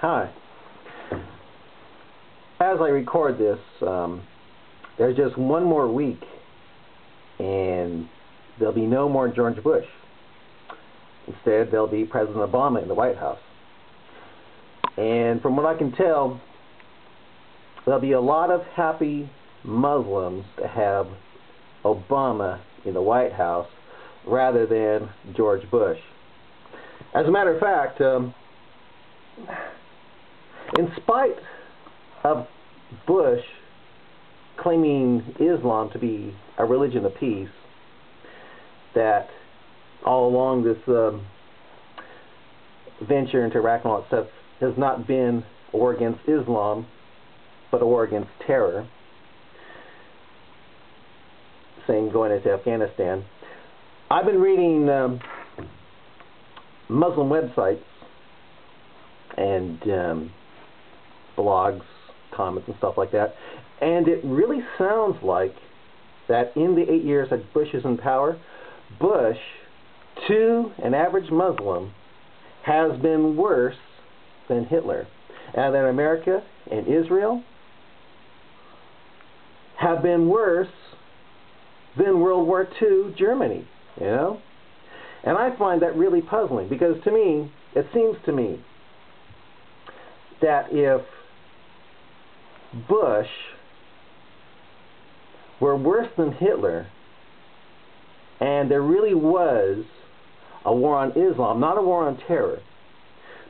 Hi. As I record this, there's just one more week and there'll be no more George Bush. Instead, there'll be President Obama in the White House. And from what I can tell, there'll be a lot of happy Muslims to have Obama in the White House rather than George Bush. As a matter of fact, in spite of Bush claiming Islam to be a religion of peace, that all along this venture into Iraq and all that stuff has not been a war against Islam, but a war against terror. Same going into Afghanistan. I've been reading Muslim websites and blogs, comments and stuff like that, and it really sounds like that in the 8 years that Bush is in power, Bush, to an average Muslim, has been worse than Hitler. And that America and Israel have been worse than World War II Germany, you know? And I find that really puzzling, because to me, it seems to me that if Bush were worse than Hitler, and there really was a war on Islam, not a war on terror,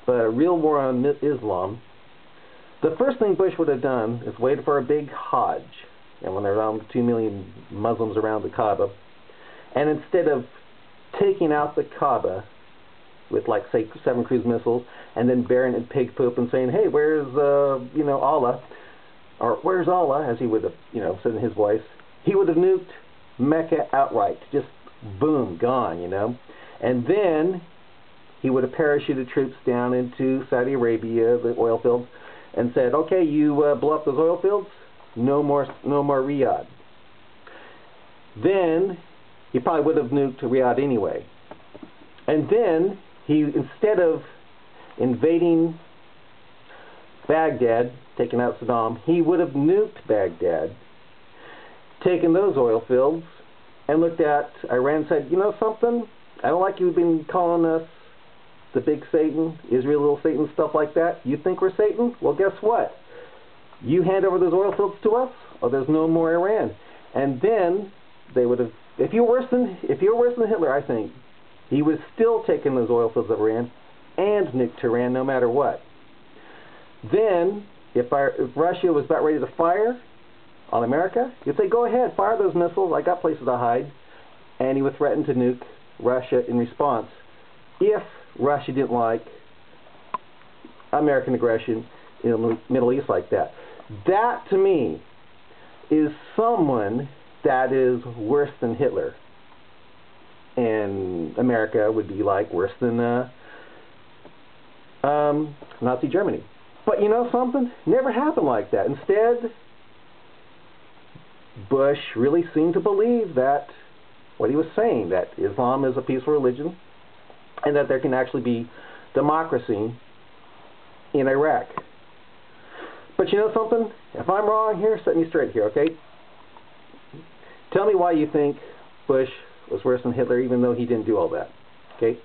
but a real war on Islam, the first thing Bush would have done is waited for a big Hajj, and when there are around 2 million Muslims around the Kaaba, and instead of taking out the Kaaba with, like, say, 7 cruise missiles, and then burying it in pig poop and saying, hey, where's, Allah, or where's Allah, as he would have, said in his voice, he would have nuked Mecca outright, just boom, gone, and then he would have parachuted troops down into Saudi Arabia, the oil fields, and said, okay, you blow up those oil fields, no more Riyadh. Then he probably would have nuked Riyadh anyway. And then he, instead of invading Baghdad, taking out Saddam, he would have nuked Baghdad, taken those oil fields, and looked at Iran and said, you know something? I don't like you've been calling us the big Satan, Israel little Satan, stuff like that. You think we're Satan? Well, guess what? You hand over those oil fields to us, or there's no more Iran. And then they would have, if you're worse than Hitler, I think, he would have still taken those oil fields of Iran and nuked Iran no matter what. Then, if Russia was about ready to fire on America, you'd say, go ahead, fire those missiles, I got places to hide. And he would threaten to nuke Russia in response if Russia didn't like American aggression in the Middle East like that. That, to me, is someone that is worse than Hitler. And America would be like worse than Nazi Germany. But you know something? Never happened like that. Instead, Bush really seemed to believe that what he was saying, that Islam is a peaceful religion and that there can actually be democracy in Iraq. But you know something? If I'm wrong here, set me straight here, okay? Tell me why you think Bush was worse than Hitler, even though he didn't do all that, okay?